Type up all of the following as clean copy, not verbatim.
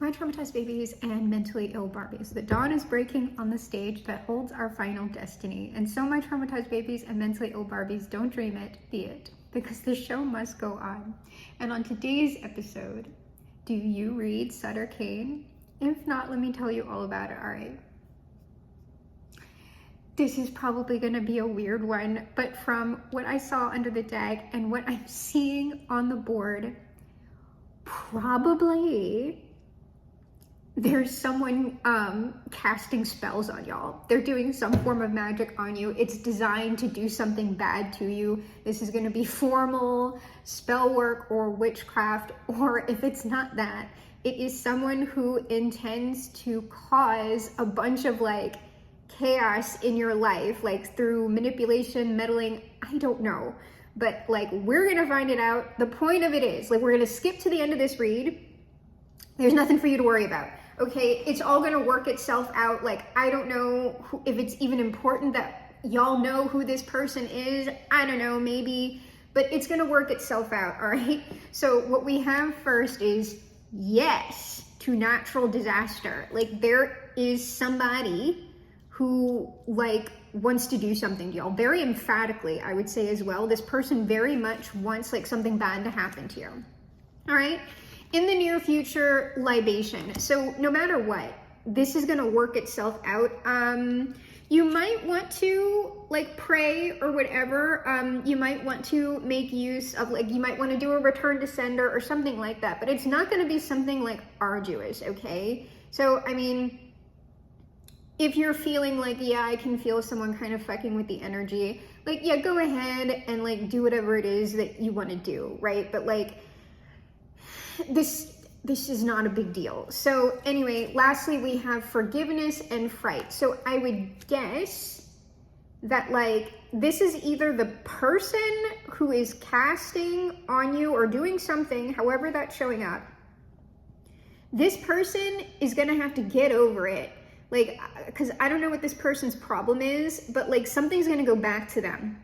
My traumatized babies and mentally ill Barbies. The dawn is breaking on the stage that holds our final destiny. And so my traumatized babies and mentally ill Barbies, don't dream it, be it. Because the show must go on. And on today's episode, do you read Sutter Kane? If not, let me tell you all about it, all right? This is probably gonna be a weird one, but from what I saw under the deck and what I'm seeing on the board, probably there's someone casting spells on y'all. They're doing some form of magic on you. It's designed to do something bad to you. This is going to be formal spell work or witchcraft, or if it's not that, it is someone who intends to cause a bunch of like chaos in your life, like through manipulation, meddling, I don't know. But like, we're going to find it out. The point of it is, like, we're going to skip to the end of this read. There's nothing for you to worry about. Okay, it's all gonna work itself out. Like, I don't know if it's even important that y'all know who this person is. I don't know, maybe, but it's gonna work itself out, all right? So what we have first is yes to natural disaster. Like, there is somebody who like wants to do something to y'all, very emphatically, I would say as well. This person very much wants like something bad to happen to you, all right? In the near future, libation. So no matter what, this is gonna work itself out. You might want to like pray or whatever. You might want to make use of like, you might want to do a return to sender or something like that, but it's not gonna be something like arduous, okay? So, I mean, if you're feeling like, yeah, I can feel someone kind of fucking with the energy, like, yeah, go ahead and like do whatever it is that you want to do, right? But like, this is not a big deal. So anyway, lastly, we have forgiveness and fright. So I would guess that like, this is either the person who is casting on you or doing something, however that's showing up. This person is gonna have to get over it. Like, because I don't know what this person's problem is, but like something's gonna go back to them.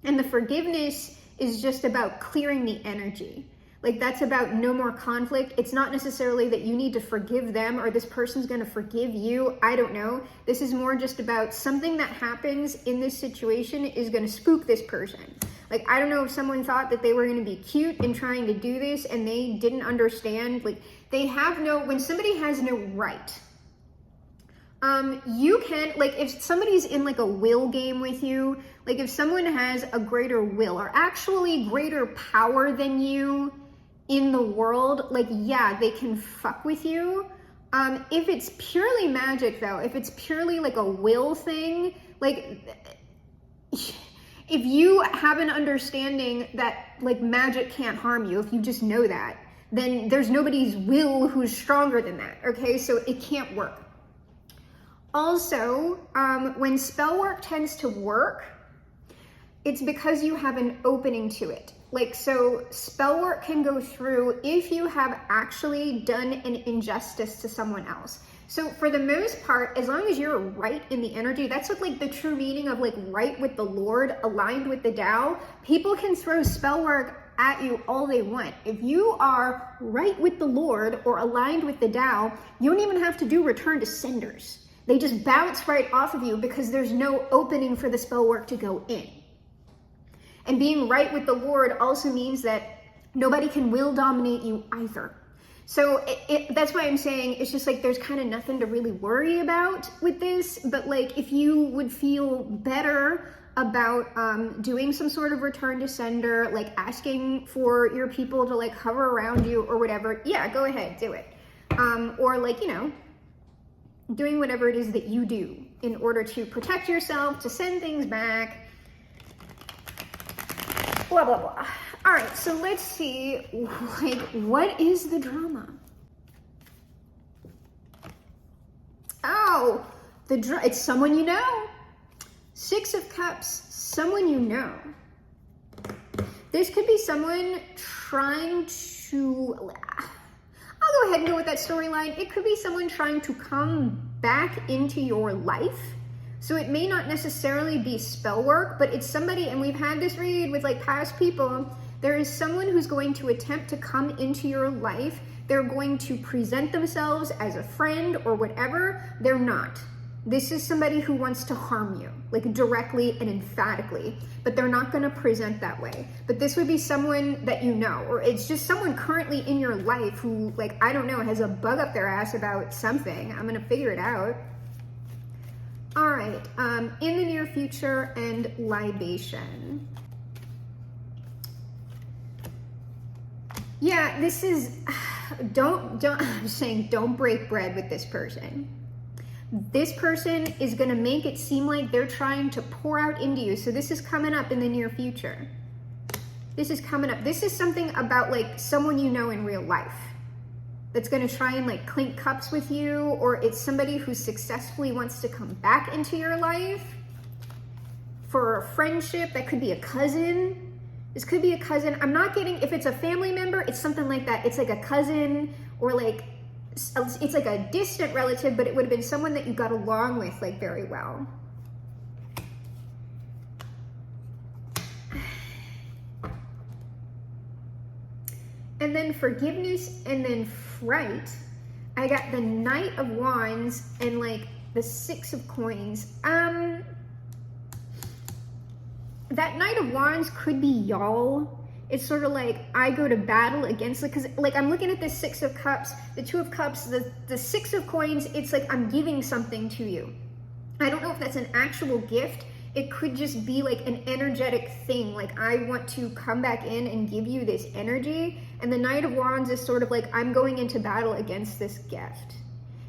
And the forgiveness is just about clearing the energy. Like, that's about no more conflict. It's not necessarily that you need to forgive them or this person's going to forgive you. I don't know. This is more just about something that happens in this situation is going to spook this person. Like, I don't know if someone thought that they were going to be cute in trying to do this and they didn't understand. Like, they have no, when somebody has no right, you can, like, if somebody's in like a will game with you, like if someone has a greater will or actually greater power than you in the world, like, yeah, they can fuck with you. If it's purely magic though, if it's purely like a will thing, like if you have an understanding that like magic can't harm you, if you just know that, then there's nobody's will who's stronger than that, okay? So it can't work. Also, when spell work tends to work, it's because you have an opening to it. Like, so spell work can go through if you have actually done an injustice to someone else. So for the most part, as long as you're right in the energy, that's what like the true meaning of like right with the Lord, aligned with the Tao. People can throw spell work at you all they want. If you are right with the Lord or aligned with the Tao, you don't even have to do return to senders. They just bounce right off of you because there's no opening for the spell work to go in. And being right with the Lord also means that nobody can will dominate you either. So that's why I'm saying it's just like there's kind of nothing to really worry about with this. But like if you would feel better about doing some sort of return to sender, like asking for your people to like hover around you or whatever, yeah, go ahead, do it. Or like, you know, doing whatever it is that you do in order to protect yourself, to send things back, blah, blah, blah. All right, so let's see, like, what is the drama? Oh, it's someone you know. Six of Cups, someone you know. This could be someone trying to, I'll go ahead and go with that storyline. It could be someone trying to come back into your life. So it may not necessarily be spell work, but it's somebody, and we've had this read with like past people, there is someone who's going to attempt to come into your life they're going to present themselves as a friend or whatever. They're not. This is somebody who wants to harm you, like directly and emphatically, but they're not going to present that way. But this would be someone that you know, or it's just someone currently in your life who, like, I don't know, has a bug up their ass about something. I'm going to figure it out. All right, in the near future and libation. Yeah, this is, I'm saying don't break bread with this person. This person is going to make it seem like they're trying to pour out into you. So this is coming up in the near future. This is coming up. This is something about like someone you know in real life that's going to try and like clink cups with you, or it's somebody who successfully wants to come back into your life for a friendship. That could be a cousin. This could be a cousin. I'm not getting, if it's a family member, it's something like that. It's like a cousin, or like, it's like a distant relative, but it would have been someone that you got along with like very well. And then forgiveness and then fright. I got the Knight of Wands and like the Six of Coins. That Knight of Wands could be y'all. It's sort of like I go to battle against it, because like I'm looking at the Six of Cups, the Two of Cups, the Six of Coins. It's like I'm giving something to you. I don't know if that's an actual gift. It could just be like an energetic thing. Like I want to come back in and give you this energy. And the Knight of Wands is sort of like I'm going into battle against this gift.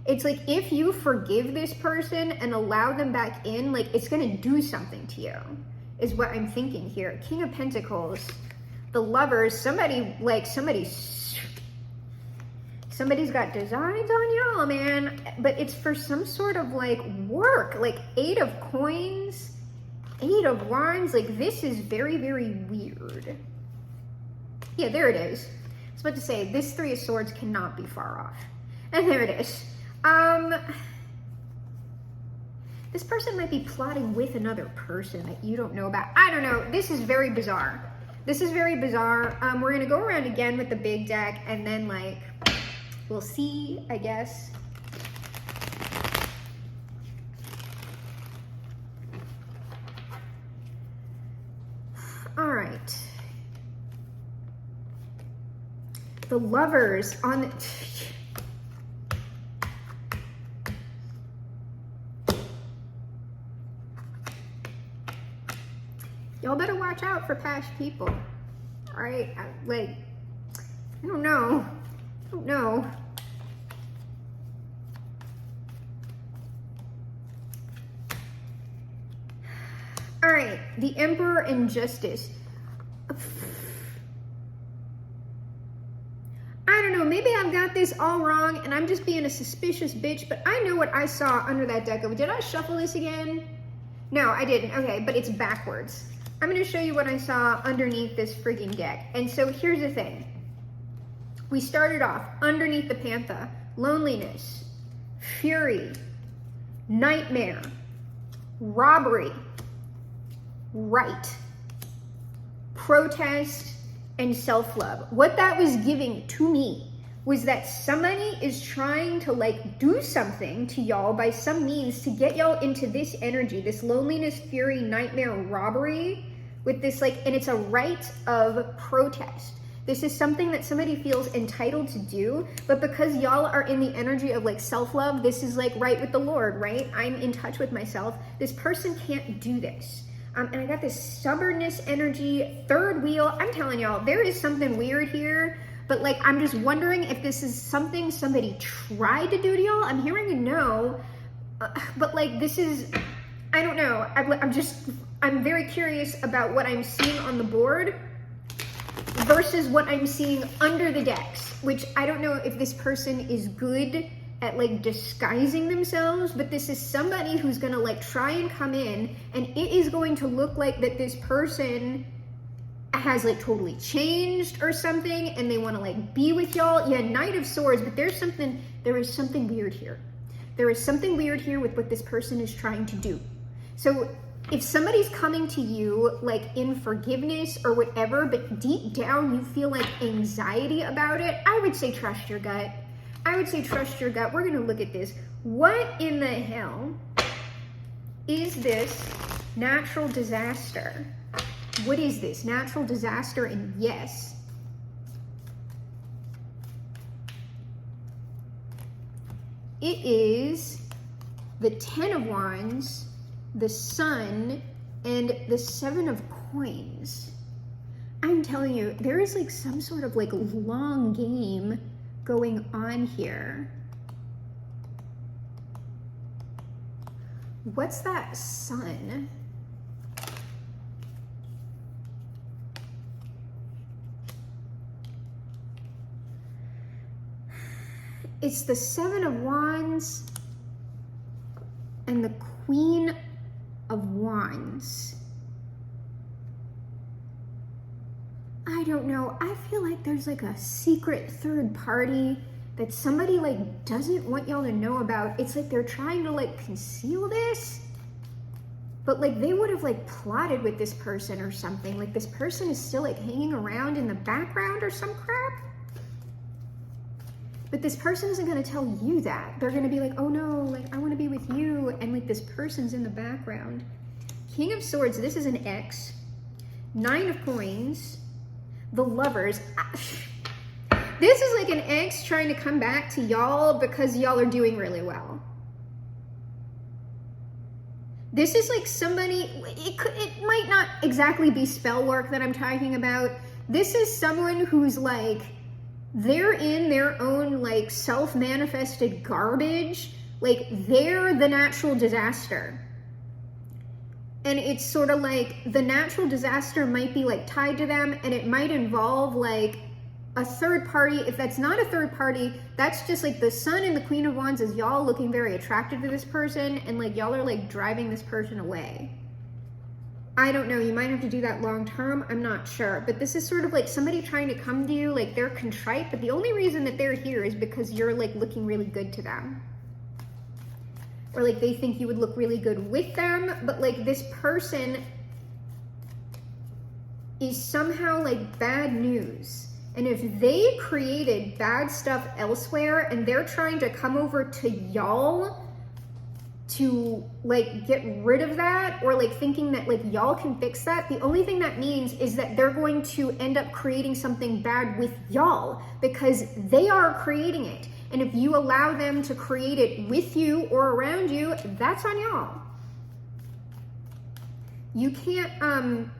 It's like if you forgive this person and allow them back in, like it's going to do something to you, is what I'm thinking here. King of Pentacles. The Lovers, somebody's got designs on y'all, man, but it's for some sort of like work, like Eight of Coins, Eight of Wands. Like this is very, very weird. Yeah, there it is. I was about to say, this Three of Swords cannot be far off. And there it is. This person might be plotting with another person that you don't know about. I don't know. This is very bizarre. This is very bizarre. We're going to go around again with the big deck, and then like, we'll see, I guess. All right. The Lovers on the... Y'all better watch out for past people. All right, I don't know. All right, the Emperor and Justice. I don't know, maybe I've got this all wrong and I'm just being a suspicious bitch, but I know what I saw under that deck. Did I shuffle this again? No, I didn't. Okay, but it's backwards. I'm going to show you what I saw underneath this frigging deck. And so here's the thing. We started off underneath the Panther, loneliness, fury, nightmare, robbery, right, protest, and self-love. What that was giving to me was that somebody is trying to like do something to y'all by some means to get y'all into this energy, this loneliness, fury, nightmare, robbery, with this like, and it's a right of protest. This is something that somebody feels entitled to do, but because y'all are in the energy of like self-love, this is like right with the Lord, right? I'm in touch with myself. This person can't do this. And I got this stubbornness energy, third wheel. I'm telling y'all, there is something weird here, but like, I'm just wondering if this is something somebody tried to do to y'all. I'm hearing a no, but like, this is, I don't know. I'm very curious about what I'm seeing on the board versus what I'm seeing under the decks, which I don't know if this person is good at like disguising themselves, but this is somebody who's gonna like try and come in, and it is going to look like that this person has like totally changed or something, and they want to like be with y'all. Yeah, Knight of Swords, but there is something weird here. There is something weird here with what this person is trying to do. So if somebody's coming to you like in forgiveness or whatever, but deep down you feel like anxiety about it, I would say trust your gut. I would say trust your gut. We're gonna look at this. What in the hell is this natural disaster? What is this? Natural disaster, and yes. It is the 10 of Wands, the Sun, and the 7 of Coins. I'm telling you, there is like some sort of like long game going on here. What's that Sun? It's the 7 of Wands and the Queen of Wands. I don't know. I feel like there's like a secret third party that somebody like doesn't want y'all to know about. It's like they're trying to like conceal this, but like they would have like plotted with this person or something. Like this person is still like hanging around in the background or some crap. But this person isn't going to tell you that. They're going to be like, oh no, like I want to be with you. And like this person's in the background. King of Swords, this is an X. 9 of Coins. The Lovers. This is like an ex trying to come back to y'all because y'all are doing really well. This is like somebody, it might not exactly be spell work that I'm talking about. This is someone who's like, they're in their own like self-manifested garbage. Like they're the natural disaster. And it's sort of like the natural disaster might be like tied to them, and it might involve like a third party. If that's not a third party, that's just like the Sun and the Queen of Wands is y'all looking very attracted to this person, and like y'all are like driving this person away. I don't know, you might have to do that long term, I'm not sure. But this is sort of like somebody trying to come to you, like they're contrite, but the only reason that they're here is because you're like looking really good to them. Or like they think you would look really good with them, but like this person is somehow like bad news. And if they created bad stuff elsewhere and they're trying to come over to y'all to like get rid of that, or like thinking that like y'all can fix that, the only thing that means is that they're going to end up creating something bad with y'all because they are creating it. And if you allow them to create it with you or around you, that's on y'all. You can't,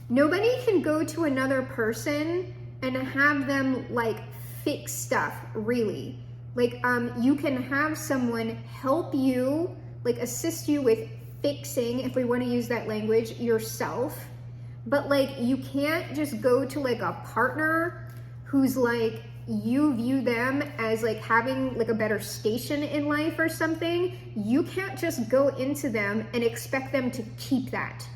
nobody can go to another person and have them like fix stuff, really. Like, you can have someone help you, like assist you with fixing, if we want to use that language, yourself. But like, you can't just go to like a partner who's like, you view them as like having like a better station in life or something. You can't just go into them and expect them to keep that.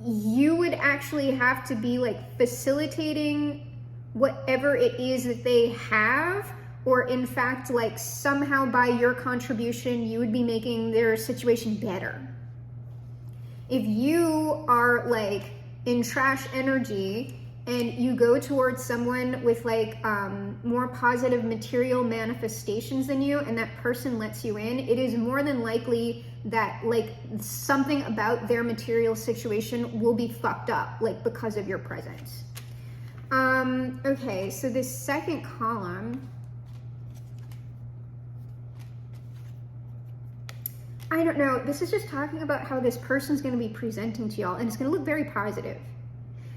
You would actually have to be like facilitating whatever it is that they have, or in fact, like somehow by your contribution, you would be making their situation better. If you are like in trash energy and you go towards someone with like more positive material manifestations than you, and that person lets you in, it is more than likely that like something about their material situation will be fucked up, like because of your presence. Okay, so this second column, I don't know, this is just talking about how this person's going to be presenting to y'all, and it's going to look very positive.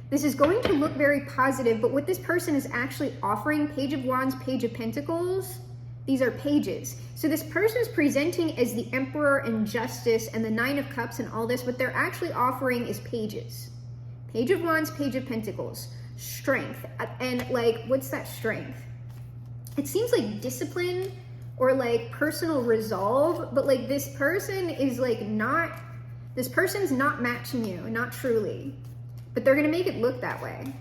This is going to look very positive, but what this person is actually offering, Page of Wands, Page of Pentacles, these are pages. So this person's presenting as the Emperor and Justice and the Nine of Cups and all this. What they're actually offering is pages. Page of Wands, Page of Pentacles, strength. And like, what's that strength? It seems like discipline or like personal resolve, but like this person is like not, this person's not matching you, not truly. But they're going to make it look that way.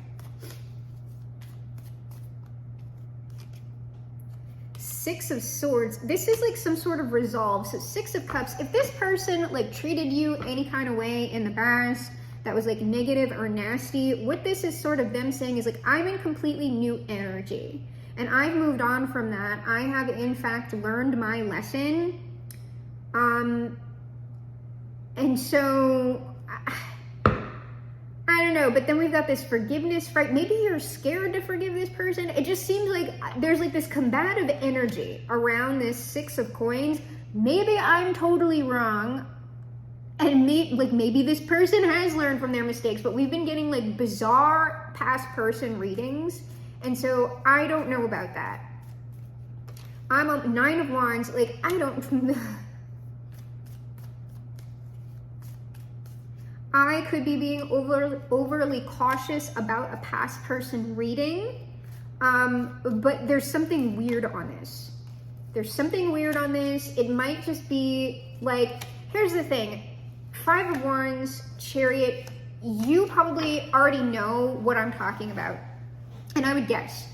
Six of Swords, this is like some sort of resolve. So Six of Cups, if this person like treated you any kind of way in the past that was like negative or nasty, what this is sort of them saying is like, I'm in completely new energy and I've moved on from that. I have in fact learned my lesson. And so I don't know, but then we've got this forgiveness, right? Maybe you're scared to forgive this person. It just seems like there's like this combative energy around this Six of Coins. Maybe I'm totally wrong. And maybe this person has learned from their mistakes, but we've been getting like bizarre past person readings. And so I don't know about that. I'm a Nine of Wands. Like, I don't... I could be being overly cautious about a past person reading, but there's something weird on this. There's something weird on this. It might just be like, here's the thing. Five of Wands, Chariot, you probably already know what I'm talking about. And I would guess.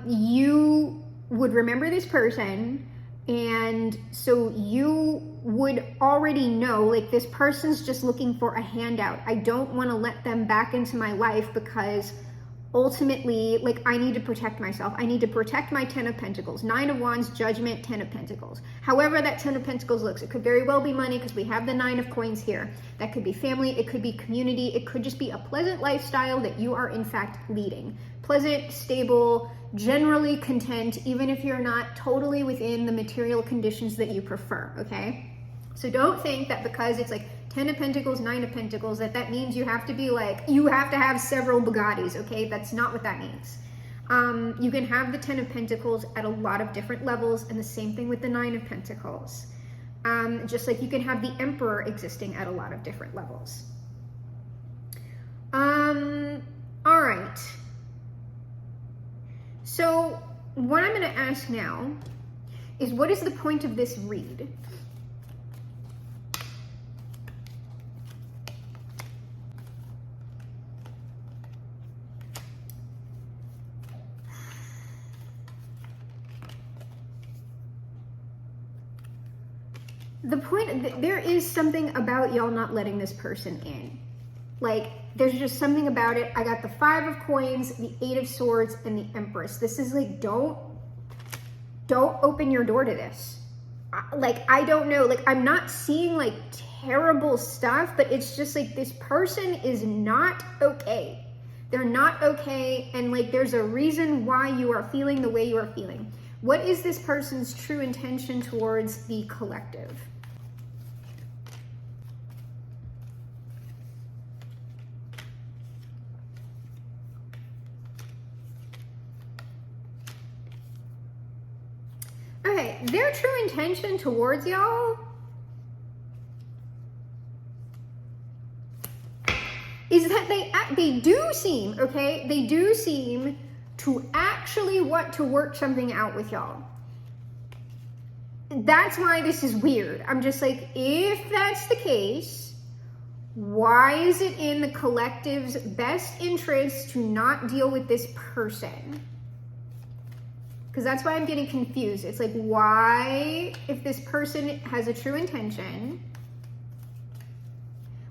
You would remember this person, and so you would already know, like, this person's just looking for a handout. I don't want to let them back into my life because ultimately, like, I need to protect myself. I need to protect my Ten of Pentacles. Nine of Wands, Judgment, Ten of Pentacles. However that Ten of Pentacles looks, it could very well be money because we have the Nine of Coins here. That could be family, it could be community, it could just be a pleasant lifestyle that you are in fact leading. Pleasant, stable, generally content, even if you're not totally within the material conditions that you prefer, okay? So don't think that because it's like Ten of Pentacles, Nine of Pentacles, that means you have to be like, you have to have several Bugattis, okay? That's not what that means. You can have the Ten of Pentacles at a lot of different levels, and the same thing with the Nine of Pentacles. Just like you can have the Emperor existing at a lot of different levels. All right. So what I'm gonna ask now is, what is the point of this read? The point, there is something about y'all not letting this person in. Like, there's just something about it. I got the Five of Coins, the Eight of Swords, and the Empress. This is like, don't open your door to this. Like, I don't know. Like, I'm not seeing like terrible stuff, but it's just like this person is not okay. They're not okay, and like there's a reason why you are feeling the way you are feeling. What is this person's true intention towards the collective? Okay, their true intention towards y'all is that they do seem, okay, they do seem to actually want to work something out with y'all. That's why this is weird. I'm just like, if that's the case, why is it in the collective's best interest to not deal with this person? Because that's why I'm getting confused. It's like, why, if this person has a true intention,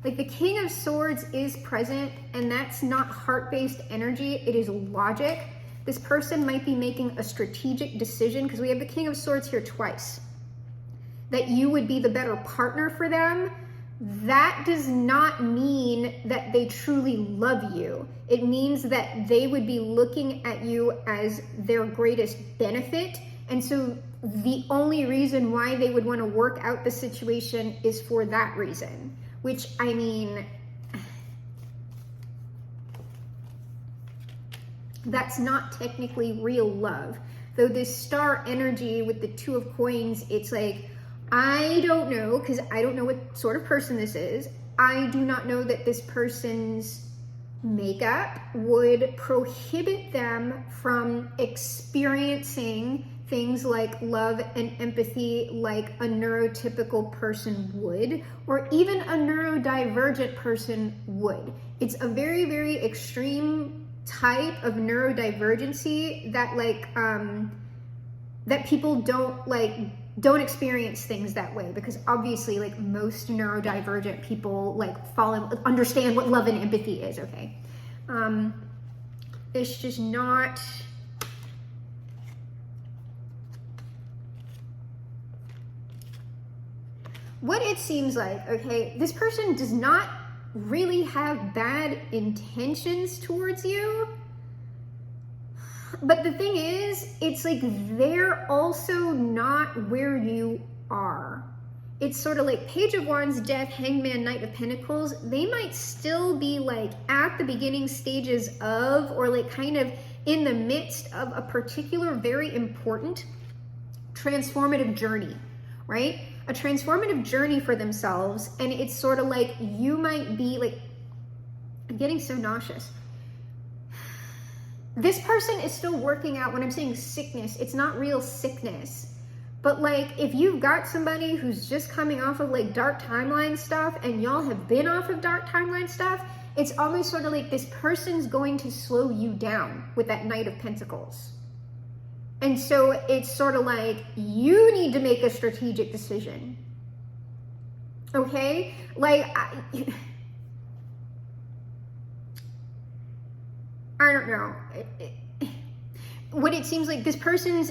like the King of Swords is present, and that's not heart-based energy, it is logic. This person might be making a strategic decision, because we have the King of Swords here twice, that you would be the better partner for them. That does not mean that they truly love you. It means that they would be looking at you as their greatest benefit. And so the only reason why they would want to work out the situation is for that reason. Which, I mean, that's not technically real love. Though this star energy with the Two of Coins, it's like, I don't know, because I don't know what sort of person this is. I do not know that this person's makeup would prohibit them from experiencing things like love and empathy like a neurotypical person would, or even a neurodivergent person would. It's a very, very extreme type of neurodivergency that like that people don't experience things that way, because obviously like most neurodivergent people like understand what love and empathy is, okay? It's just not, what it seems like, okay, this person does not really have bad intentions towards you. But the thing is, it's like they're also not where you are. It's sort of like Page of Wands, Death, Hangman, Knight of Pentacles. They might still be like at the beginning stages of, or like kind of in the midst of a particular very important transformative journey, right? A transformative journey for themselves. And it's sort of like you might be like, I'm getting so nauseous. This person is still working out. When I'm saying sickness, it's not real sickness. But like, if you've got somebody who's just coming off of like dark timeline stuff and y'all have been off of dark timeline stuff, it's almost sort of like this person's going to slow you down with that Knight of Pentacles. And so it's sort of like you need to make a strategic decision. Okay? Like, I don't know. What it seems like this person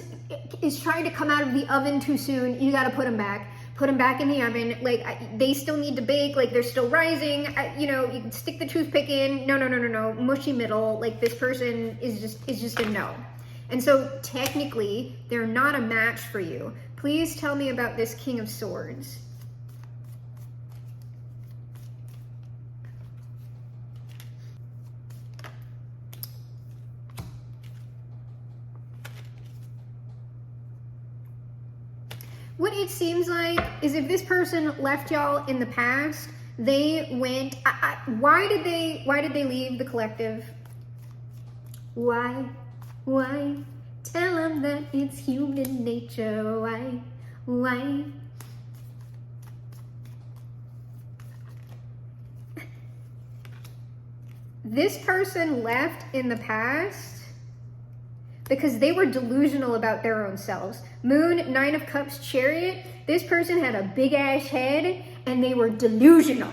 is trying to come out of the oven too soon. You got to put them back. Put them back in the oven. Like, they still need to bake. Like, they're still rising. You know, you can stick the toothpick in. No. Mushy middle. Like, this person is just a no. And so, technically, they're not a match for you. Please tell me about this King of Swords. What it seems like is if this person left y'all in the past, they went, why did they leave the collective? Why? Tell them that it's human nature. Why? This person left in the past because they were delusional about their own selves. Moon, Nine of Cups, Chariot. This person had a big ass head and they were delusional.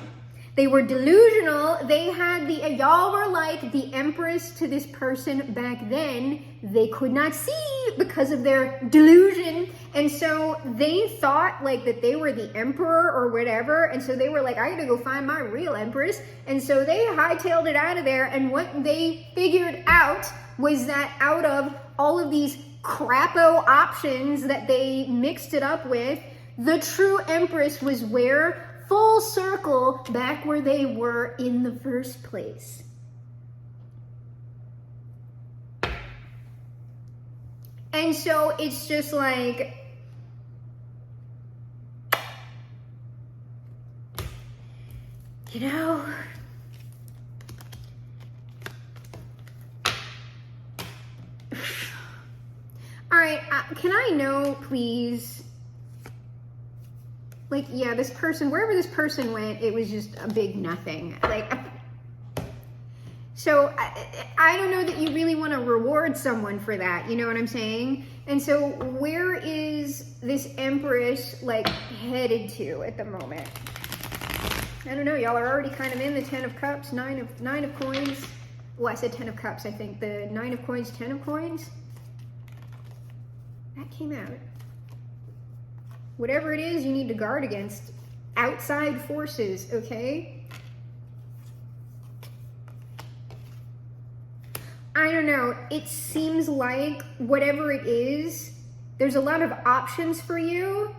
They were delusional. They had y'all were like the Empress to this person back then. They could not see because of their delusion. And so they thought like that they were the Emperor or whatever. And so they were like, I gotta go find my real Empress. And so they hightailed it out of there. And what they figured out was that out of all of these crapo options that they mixed it up with, the true Empress was where? Full circle back where they were in the first place. And so it's just like, you know, all right, can I know, please? Like, yeah, this person, wherever this person went, it was just a big nothing. Like, so I don't know that you really want to reward someone for that. You know what I'm saying? And so where is this Empress, like, headed to at the moment? I don't know. Y'all are already kind of in the 10 of Cups, 9 of Coins. Well, I said 10 of Cups, I think. The 9 of Coins, 10 of Coins. That came out. Whatever it is, you need to guard against outside forces, okay? I don't know. It seems like whatever it is, there's a lot of options for you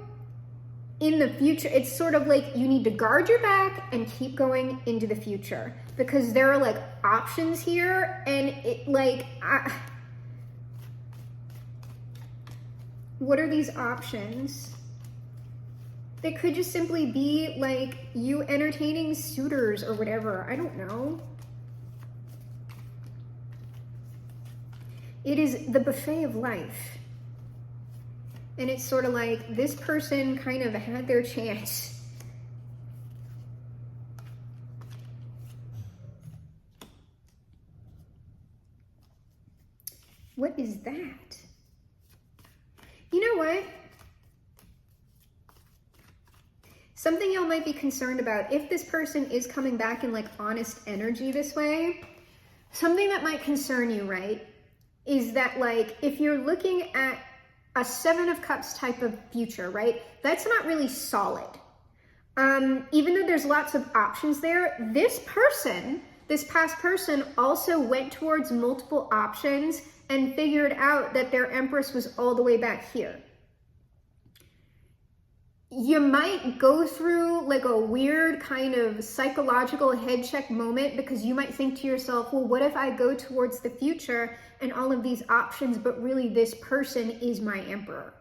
in the future. It's sort of like you need to guard your back and keep going into the future because there are like options here and it like, what are these options? They could just simply be like you entertaining suitors or whatever. I don't know. It is the buffet of life. And it's sort of like this person kind of had their chance. What is that? You know what? Something y'all might be concerned about, if this person is coming back in like honest energy this way, something that might concern you, right, is that like if you're looking at a Seven of Cups type of future, right, that's not really solid. Even though there's lots of options there, this past person also went towards multiple options and figured out that their Empress was all the way back here. You might go through like a weird kind of psychological head check moment, because you might think to yourself, well, what if I go towards the future and all of these options, but really this person is my Emperor?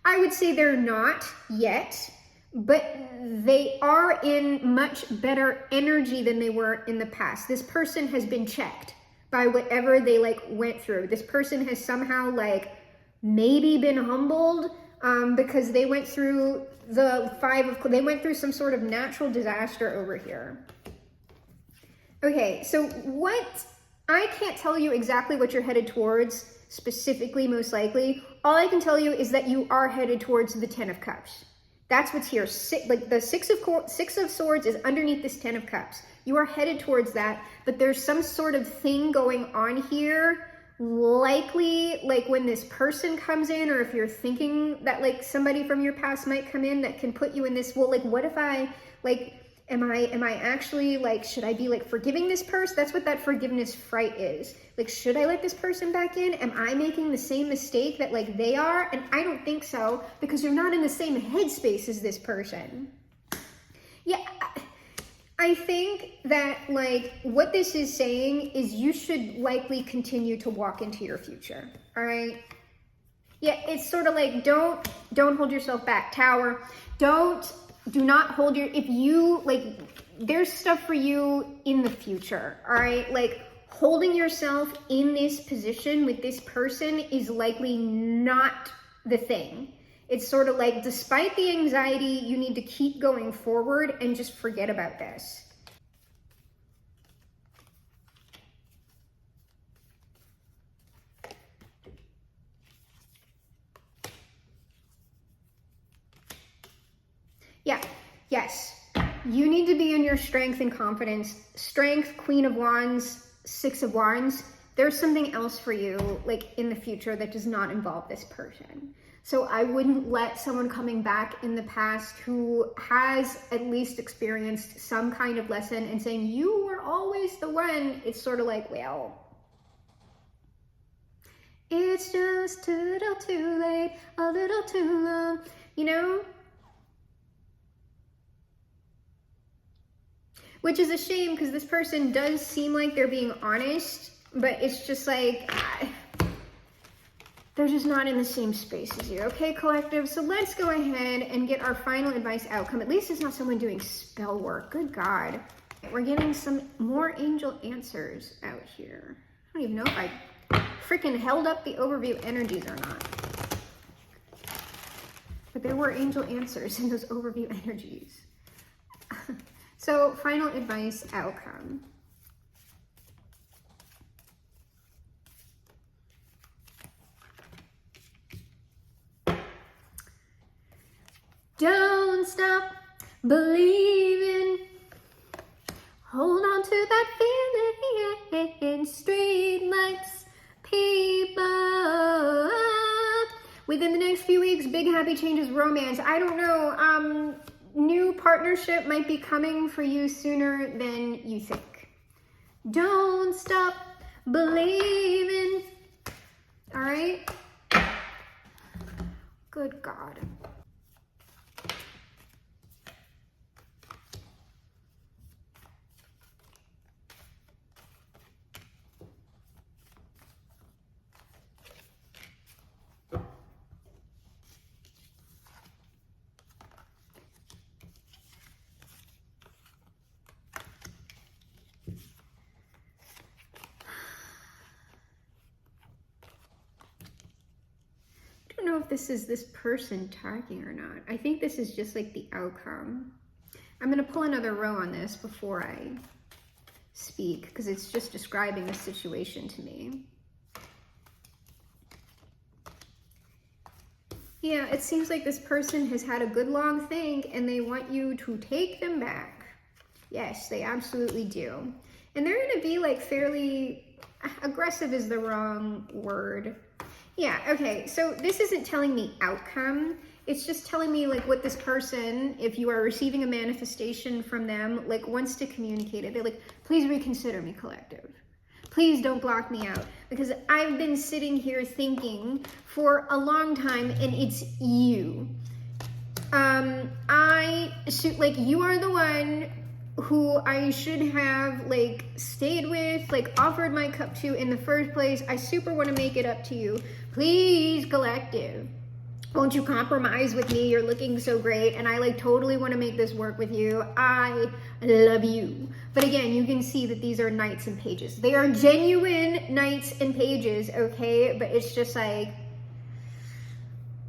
I would say they're not yet, but they are in much better energy than they were in the past. This person has been checked by whatever they like went through. This person has somehow like maybe been humbled, because they went through they went through some sort of natural disaster over here. Okay, so I can't tell you exactly what you're headed towards specifically, most likely. All I can tell you is that you are headed towards the Ten of Cups. That's what's here. Like the Six of Swords is underneath this Ten of Cups. You are headed towards that, but there's some sort of thing going on here. Likely like when this person comes in, or if you're thinking that like somebody from your past might come in that can put you in this, well, like what if I like, am I actually like, should I be like forgiving this person? That's what that forgiveness fright is. Like, should I let this person back in? Am I making the same mistake that like they are? And I don't think so, because you're not in the same headspace as this person. Yeah, I think that like what this is saying is you should likely continue to walk into your future. All right. Yeah, it's sort of like don't hold yourself back, Tower. Do not hold if you like, there's stuff for you in the future. All right. Like holding yourself in this position with this person is likely not the thing. It's sort of like, despite the anxiety, you need to keep going forward and just forget about this. Yeah, yes. You need to be in your strength and confidence. Strength, Queen of Wands, Six of Wands. There's something else for you, like in the future, that does not involve this person. So I wouldn't let someone coming back in the past who has at least experienced some kind of lesson and saying, you were always the one. It's sort of like, well, it's just a little too late, a little too long, you know? Which is a shame, because this person does seem like they're being honest, but it's just like, they're just not in the same space as you. Okay, collective? So let's go ahead and get our final advice outcome. At least it's not someone doing spell work. Good God. We're getting some more angel answers out here. I don't even know if I freaking held up the overview energies or not. But there were angel answers in those overview energies. So, final advice outcome. Don't stop believing. Hold on to that feeling. Street lights, people. Within the next few weeks, big happy changes, romance. I don't know. New partnership might be coming for you sooner than you think. Don't stop believing. All right? Good God. I don't know if this is this person talking or not. I think this is just like the outcome. I'm going to pull another row on this before I speak, because it's just describing the situation to me. Yeah, it seems like this person has had a good long think and they want you to take them back. Yes, they absolutely do. And they're going to be like fairly aggressive is the wrong word. Yeah, okay, so this isn't telling me outcome. It's just telling me like what this person, if you are receiving a manifestation from them, like wants to communicate it. They're like, please reconsider me, collective. Please don't block me out, because I've been sitting here thinking for a long time and it's you. Like you are the one who I should have like stayed with, like offered my cup to in the first place. I super want to make it up to you. Please, collective, won't you compromise with me? You're looking so great and I like totally want to make this work with you. I love you. But again, you can see that these are knights and pages. They are genuine knights and pages, okay? But it's just like,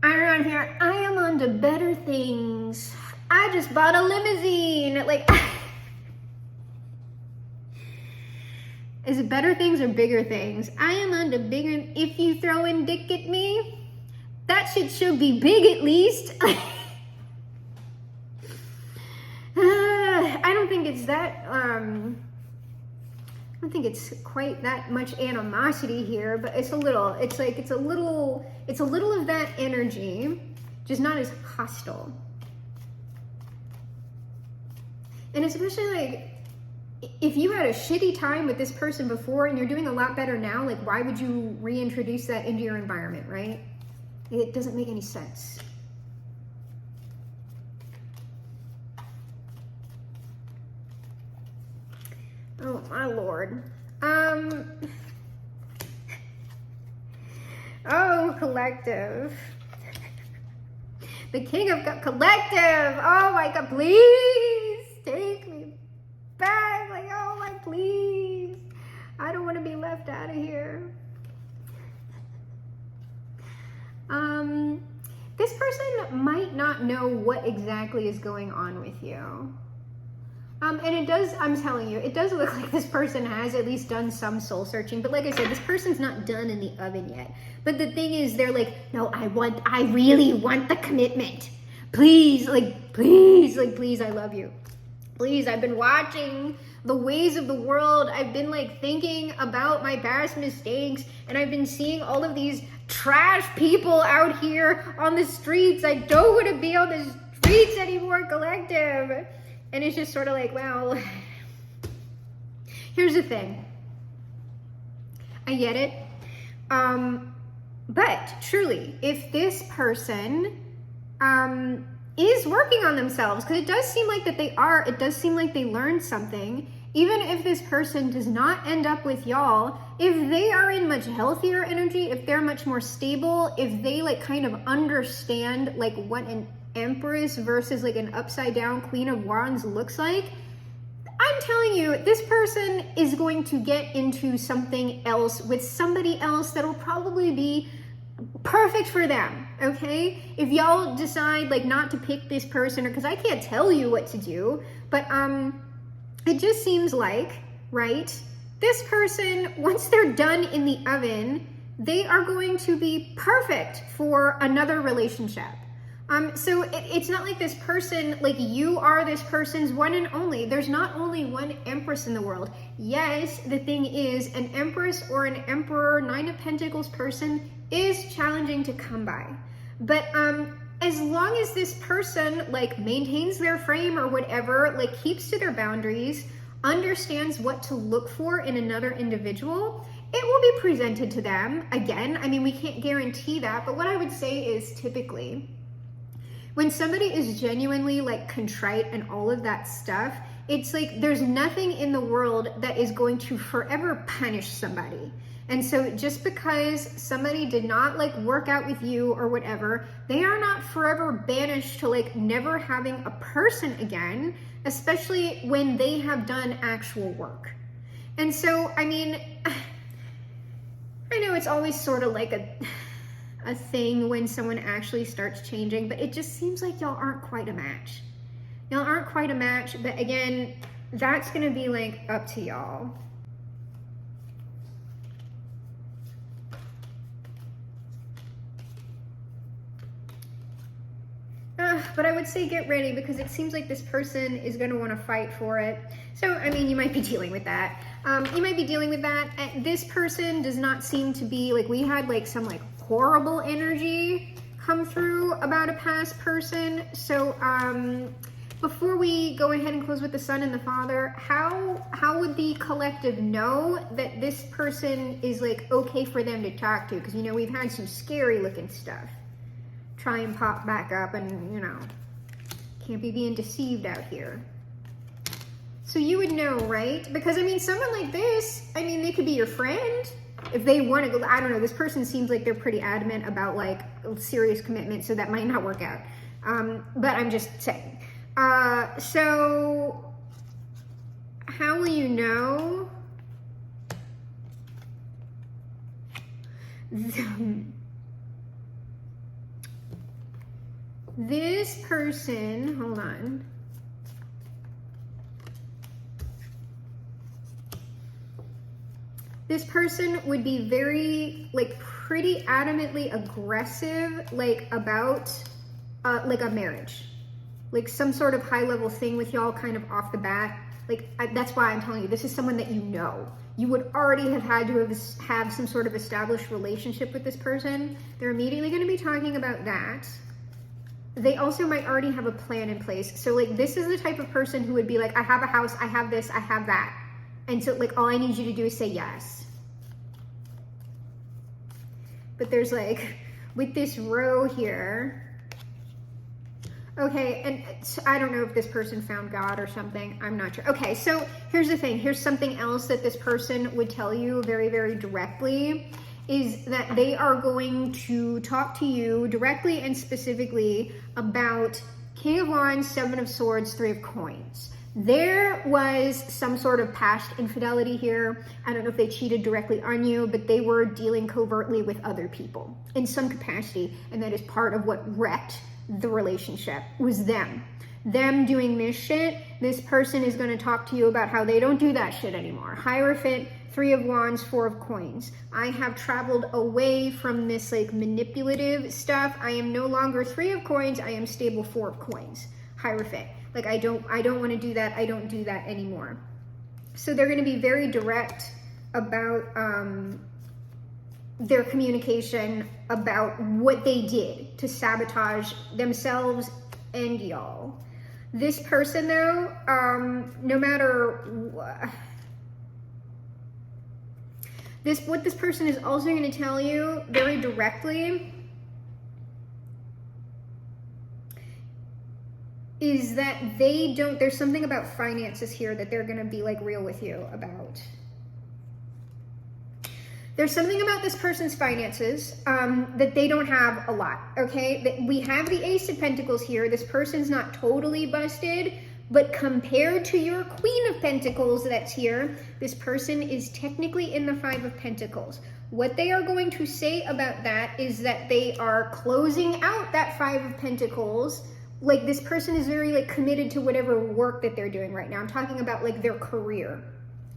I'm around here, I am on to better things. I just bought a limousine. Like, is it better things or bigger things? I am on to bigger. If you throw in dick at me, that shit should be big at least. I don't think it's that, I don't think it's quite that much animosity here, but it's a little, it's a little of that energy, just not as hostile. And especially like, if you had a shitty time with this person before and you're doing a lot better now, like why would you reintroduce that into your environment, right? It doesn't make any sense. Oh my lord. Oh, collective. The king of collective. Oh my god, please take me back. Like, oh my, please. I don't want to be left out of here. This person might not know what exactly is going on with you. And it does, I'm telling you, it does look like this person has at least done some soul searching. But like I said, this person's not done in the oven yet. But the thing is, they're like, no, I really want the commitment. Please, please, I love you. Please, I've been watching the ways of the world. I've been like thinking about my past mistakes. And I've been seeing all of these trash people out here on the streets. I don't want to be on the streets anymore, collective. And it's just sort of like, well, here's the thing. I get it. But truly, if this person is working on themselves, because it does seem like that they are, it does seem like they learned something, even if this person does not end up with y'all, if they are in much healthier energy, if they're much more stable, if they like kind of understand like what an Empress versus like an upside down Queen of Wands looks like, I'm telling you, this person is going to get into something else with somebody else that'll probably be perfect for them, okay? If y'all decide like not to pick this person, or because I can't tell you what to do, but it just seems like, right, this person, once they're done in the oven, they are going to be perfect for another relationship. So it's not like this person, like you are this person's one and only. There's not only one Empress in the world. Yes, the thing is, an Empress or an Emperor, Nine of Pentacles person is challenging to come by. But as long as this person like maintains their frame or whatever, like keeps to their boundaries, understands what to look for in another individual, it will be presented to them. Again, I mean, we can't guarantee that, but what I would say is typically, when somebody is genuinely like contrite and all of that stuff, it's like there's nothing in the world that is going to forever punish somebody. And so just because somebody did not like work out with you or whatever, they are not forever banished to like never having a person again, especially when they have done actual work. And so, I mean, I know it's always sort of like a thing when someone actually starts changing, but it just seems like y'all aren't quite a match. Y'all aren't quite a match, but again, that's gonna be like up to y'all. But I would say get ready, because it seems like this person is going to want to fight for it. So, I mean, you might be dealing with that. You might be dealing with that. This person does not seem to be, like, we had like some like horrible energy come through about a past person. So, before we go ahead and close with the Son and the Father, how would the collective know that this person is like okay for them to talk to? Because, you know, we've had some scary looking stuff try and pop back up, and, you know, can't be being deceived out here. So you would know, right? Because, I mean, someone like this, I mean, they could be your friend if they want to go. I don't know, this person seems like they're pretty adamant about like serious commitment, so that might not work out. But I'm just saying. So how will you know? This person, hold on. This person would be very, like, pretty adamantly aggressive, like, about, like, a marriage. Like, some sort of high-level thing with y'all kind of off the bat. Like, that's why I'm telling you, this is someone that you know. You would already have had to have some sort of established relationship with this person. They're immediately going to be talking about that. They also might already have a plan in place. So, like, this is the type of person who would be like, I have a house, I have this, I have that. And so, like, all I need you to do is say yes. But there's, like, with this row here. Okay, and I don't know if this person found God or something. I'm not sure. Okay, so here's the thing. Here's something else that this person would tell you very, very directly, is that they are going to talk to you directly and specifically about King of Wands, Seven of Swords, Three of Coins. There was some sort of past infidelity here. I don't know if they cheated directly on you, but they were dealing covertly with other people in some capacity, and that is part of what wrecked the relationship, was them doing this shit. This person is going to talk to you about how they don't do that shit anymore. Hierophant, Three of Wands, Four of Coins. I have traveled away from this like manipulative stuff. I am no longer Three of Coins. I am stable Four of Coins. Hierophant. Like, I don't want to do that. I don't do that anymore. So they're going to be very direct about their communication about what they did to sabotage themselves and y'all. This person, though, no matter what this person is also going to tell you very directly is that there's something about finances here that they're going to be like real with you about. There's something about this person's finances that they don't have a lot, okay? We have the Ace of Pentacles here. This person's not totally busted, but compared to your Queen of Pentacles that's here, this person is technically in the Five of Pentacles. What they are going to say about that is that they are closing out that Five of Pentacles. Like, this person is very like committed to whatever work that they're doing right now. I'm talking about like their career.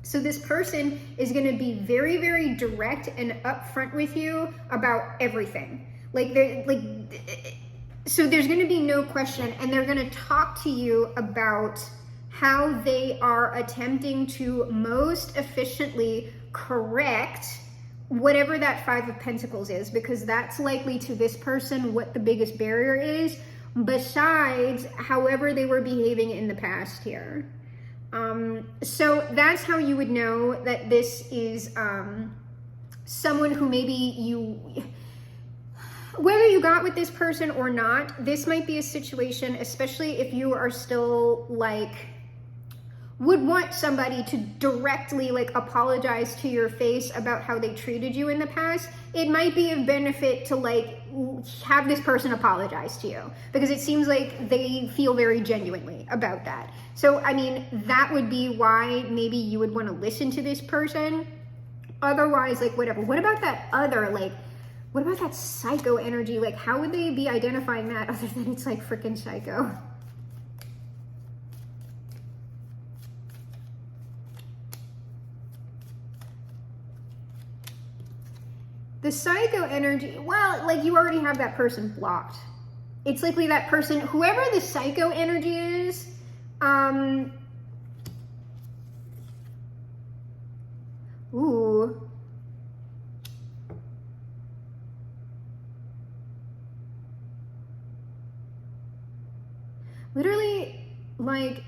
So this person is going to be very, very direct and upfront with you about everything. So there's going to be no question, and they're going to talk to you about how they are attempting to most efficiently correct whatever that Five of Pentacles is, because that's likely to this person what the biggest barrier is, besides however they were behaving in the past here. So that's how you would know that this is someone who maybe whether you got with this person or not, this might be a situation, especially if you are still like, would want somebody to directly like apologize to your face about how they treated you in the past. It might be of benefit to like have this person apologize to you, because it seems like they feel very genuinely about that. So, I mean, that would be why maybe you would want to listen to this person. Otherwise, like, whatever. What about that other, like, what about that psycho energy? Like, how would they be identifying that other than it's like freaking psycho? The psycho energy, well, like, you already have that person blocked. It's likely that person, whoever the psycho energy is, ooh. Literally, like,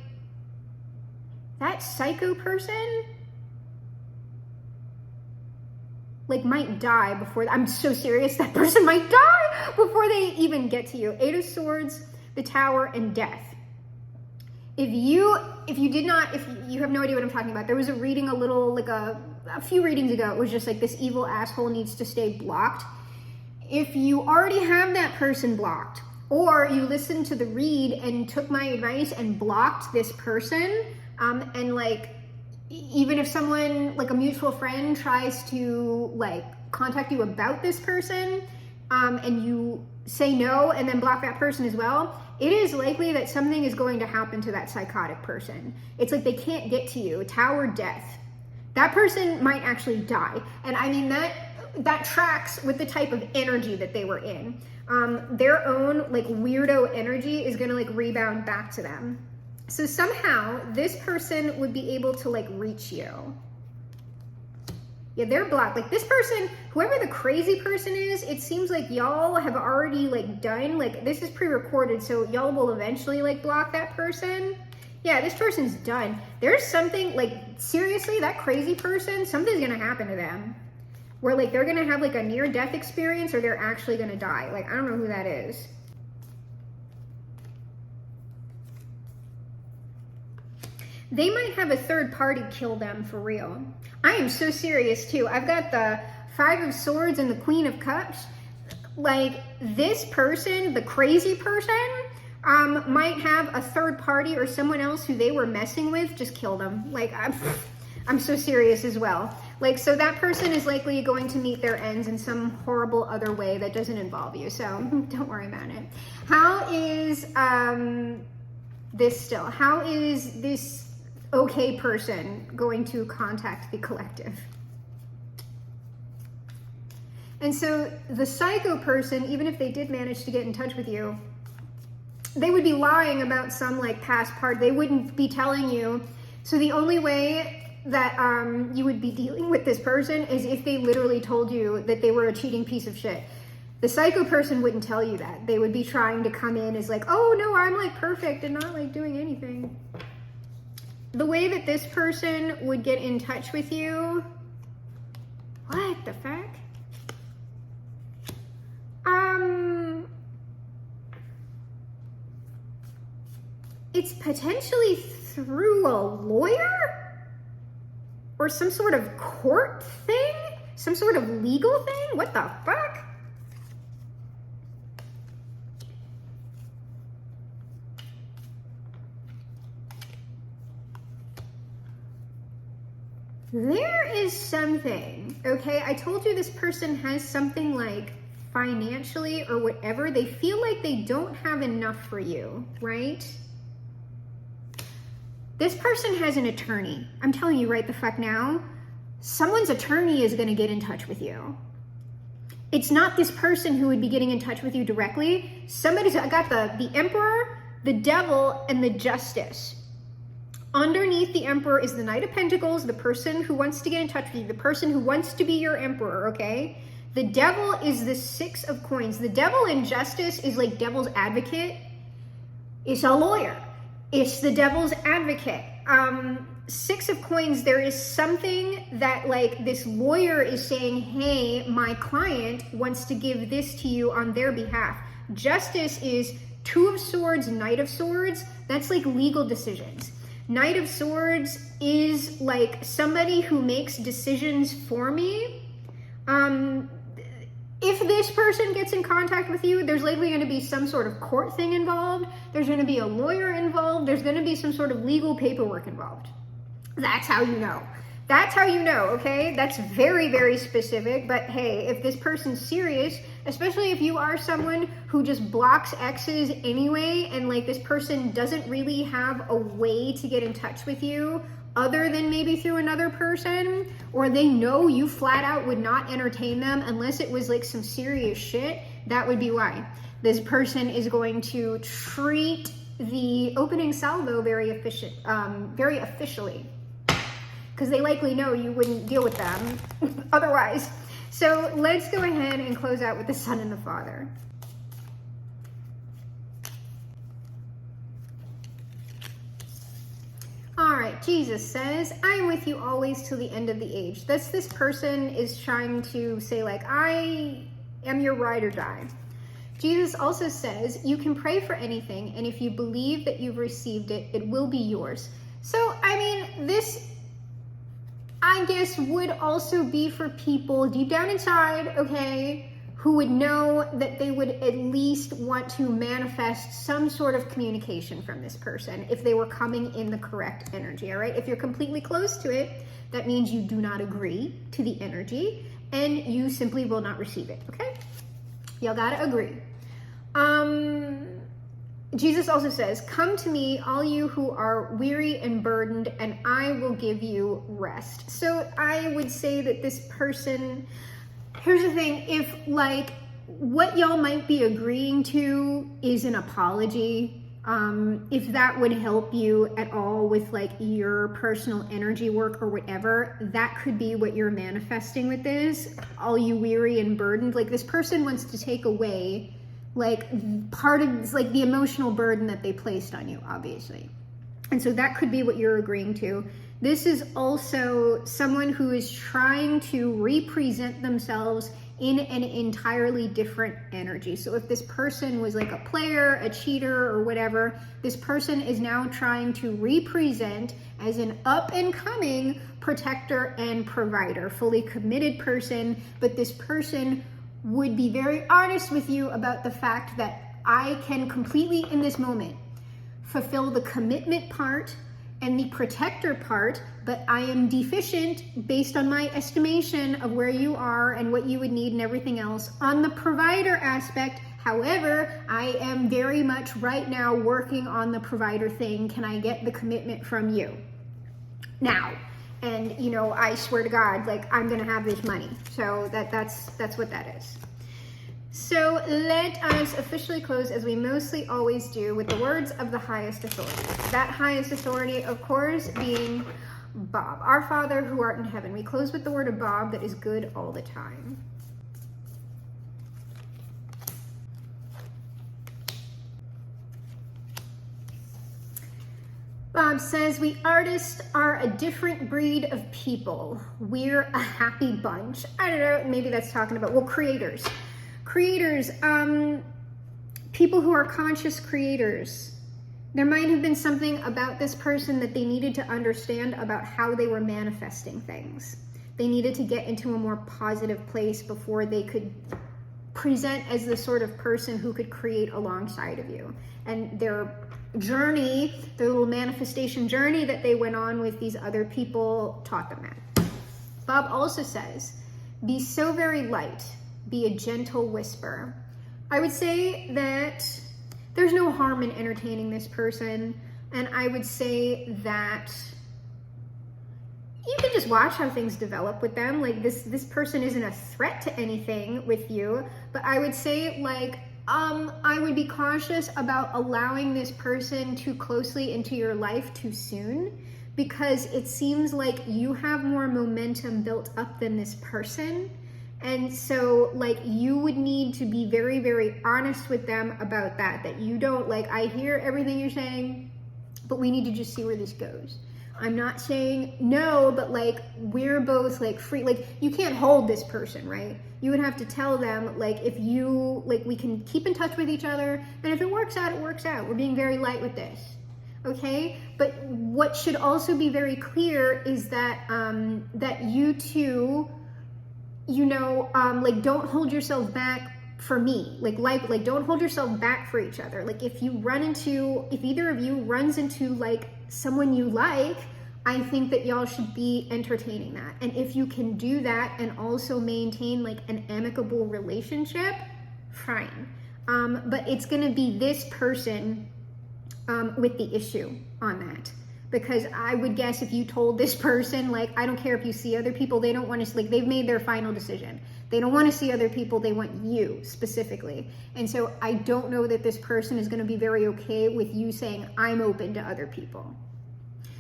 that psycho person, like, might die before, I'm so serious, that person might die before they even get to you. Eight of Swords, the Tower, and Death. If you have no idea what I'm talking about, there was a reading a few readings ago, it was just like, this evil asshole needs to stay blocked. If you already have that person blocked, or you listened to the read and took my advice and blocked this person, and like, even if someone, like a mutual friend, tries to like contact you about this person, and you say no and then block that person as well, it is likely that something is going to happen to that psychotic person. It's like they can't get to you. Tower, Death. That person might actually die. And I mean, that tracks with the type of energy that they were in. Their own like weirdo energy is gonna like rebound back to them. So somehow this person would be able to like reach you. Yeah, they're blocked. Like this person, whoever the crazy person is, it seems like y'all have already like done, like this is pre-recorded, so y'all will eventually like block that person. Yeah, this person's done. There's something like, seriously, that crazy person, something's gonna happen to them. Where like they're gonna have like a near-death experience, or they're actually gonna die. Like, I don't know who that is. They might have a third party kill them for real. I am so serious too. I've got the Five of Swords and the Queen of Cups. Like, this person, the crazy person, might have a third party or someone else who they were messing with just kill them. Like, I'm so serious as well. Like, so that person is likely going to meet their ends in some horrible other way that doesn't involve you. So don't worry about it. How is this still? How is this okay person going to contact the collective? And so the psycho person, even if they did manage to get in touch with you, they would be lying about some like past part. They wouldn't be telling you. So the only way that you would be dealing with this person is if they literally told you that they were a cheating piece of shit. The psycho person wouldn't tell you that. They would be trying to come in as like, oh no, I'm like perfect and not like doing anything. The way that this person would get in touch with you, what the fuck? It's potentially through a lawyer? Or some sort of court thing? Some sort of legal thing? What the fuck? There is something, okay? I told you this person has something like financially or whatever. They feel like they don't have enough for you, right? This person has an attorney. I'm telling you right the fuck now, someone's attorney is gonna get in touch with you. It's not this person who would be getting in touch with you directly. I got the Emperor, the Devil, and the Justice. Underneath the Emperor is the Knight of Pentacles, the person who wants to get in touch with you, the person who wants to be your Emperor, okay? The Devil is the Six of Coins. The Devil in Justice is like devil's advocate. It's a lawyer. It's the devil's advocate. Six of Coins, there is something that like this lawyer is saying, hey, my client wants to give this to you on their behalf. Justice is Two of Swords, Knight of Swords. That's like legal decisions. Knight of Swords is like somebody who makes decisions for me. If this person gets in contact with you, there's likely going to be some sort of court thing involved. There's going to be a lawyer involved. There's going to be some sort of legal paperwork involved. That's how you know. That's how you know, okay? That's very, very specific. But hey, if this person's serious, especially if you are someone who just blocks exes anyway, and like this person doesn't really have a way to get in touch with you other than maybe through another person, or they know you flat out would not entertain them unless it was like some serious shit, that would be why. This person is going to treat the opening salvo very officially, because they likely know you wouldn't deal with them otherwise. So let's go ahead and close out with the Son and the Father. All right, Jesus says, I am with you always till the end of the age. This person is trying to say, like, I am your ride or die. Jesus also says, you can pray for anything, and if you believe that you've received it, it will be yours. So, I mean, this, I guess, would also be for people deep down inside, okay, who would know that they would at least want to manifest some sort of communication from this person if they were coming in the correct energy, all right? If you're completely close to it, that means you do not agree to the energy and you simply will not receive it, okay? Y'all gotta agree. Jesus also says, come to me, all you who are weary and burdened, and I will give you rest. So I would say that this person, here's the thing, if like what y'all might be agreeing to is an apology, if that would help you at all with like your personal energy work or whatever, that could be what you're manifesting with this. All you weary and burdened, like this person wants to take away like part of like the emotional burden that they placed on you, obviously. And so that could be what you're agreeing to. This is also someone who is trying to represent themselves in an entirely different energy. So if this person was like a player, a cheater, or whatever, this person is now trying to represent as an up and coming protector and provider, fully committed person. But this person would be very honest with you about the fact that I can completely in this moment fulfill the commitment part and the protector part, but I am deficient based on my estimation of where you are and what you would need and everything else on the provider aspect. However, I am very much right now working on the provider thing. Can I get the commitment from you now? And you know, I swear to God, like I'm gonna have this money. So that's what that is. So let us officially close, as we mostly always do, with the words of the highest authority. That highest authority, of course, being Bob. Our Father who art in heaven. We close with the word of Bob that is good all the time. Bob says, we artists are a different breed of people. We're a happy bunch. I don't know, maybe that's talking about, well, creators. Creators, people who are conscious creators. There might have been something about this person that they needed to understand about how they were manifesting things. They needed to get into a more positive place before they could present as the sort of person who could create alongside of you. And their journey, their little manifestation journey that they went on with these other people taught them that. Bob also says, be so very light, be a gentle whisper. I would say that there's no harm in entertaining this person, and I would say that you can just watch how things develop with them. Like this person isn't a threat to anything with you, but I would say like I would be cautious about allowing this person too closely into your life too soon, because it seems like you have more momentum built up than this person. And so like you would need to be very, very honest with them about that you don't like, I hear everything you're saying, but we need to just see where this goes. I'm not saying no, but like we're both like free, like you can't hold this person, right? You would have to tell them like, if you like, we can keep in touch with each other, and if it works out, it works out. We're being very light with this, okay? But what should also be very clear is that that you two, you know, like don't hold yourself back for me, like don't hold yourself back for each other. Like if either of you runs into like someone you like, I think that y'all should be entertaining that. And if you can do that and also maintain like an amicable relationship, fine. But it's gonna be this person with the issue on that. Because I would guess if you told this person, like, I don't care if you see other people, they don't want to, like, they've made their final decision. They don't want to see other people, they want you specifically. And so I don't know that this person is going to be very okay with you saying, I'm open to other people.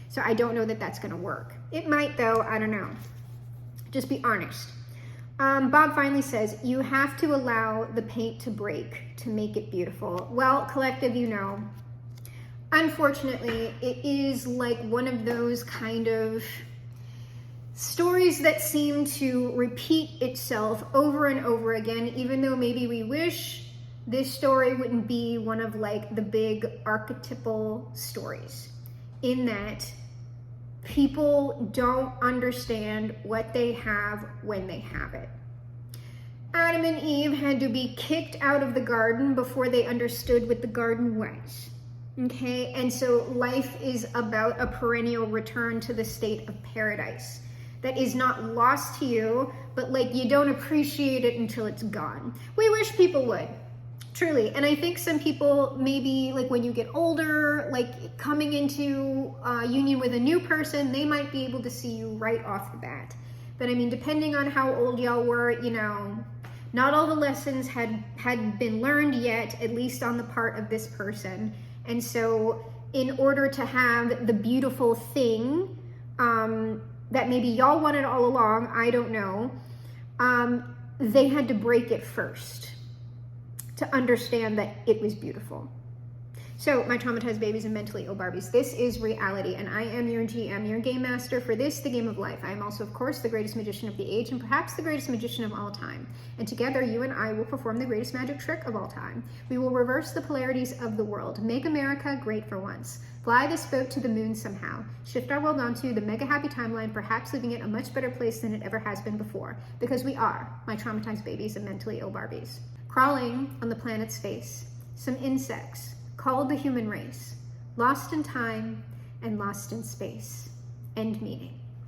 So I don't know that that's going to work. It might though, I don't know. Just be honest. Bob finally says, you have to allow the paint to break to make it beautiful. Well, collective, you know, unfortunately, it is like one of those kind of stories that seem to repeat itself over and over again, even though maybe we wish this story wouldn't be one of like the big archetypal stories, in that people don't understand what they have when they have it. Adam and Eve had to be kicked out of the garden before they understood what the garden was. Okay, and so life is about a perennial return to the state of paradise that is not lost to you, but like you don't appreciate it until it's gone. We wish people would, truly. And I think some people, maybe like when you get older, like coming into union with a new person, they might be able to see you right off the bat. But I mean, depending on how old y'all were, you know, not all the lessons had been learned yet, at least on the part of this person. And so in order to have the beautiful thing that maybe y'all wanted all along, I don't know, they had to break it first to understand that it was beautiful. So, my traumatized babies and mentally ill Barbies, this is reality, and I am your GM, your game master for this, the game of life. I am also, of course, the greatest magician of the age, and perhaps the greatest magician of all time. And together, you and I will perform the greatest magic trick of all time. We will reverse the polarities of the world, make America great for once, fly this boat to the moon somehow, shift our world onto the mega happy timeline, perhaps leaving it a much better place than it ever has been before, because we are my traumatized babies and mentally ill Barbies. Crawling on the planet's face, some insects, called the human race, lost in time and lost in space. End meeting.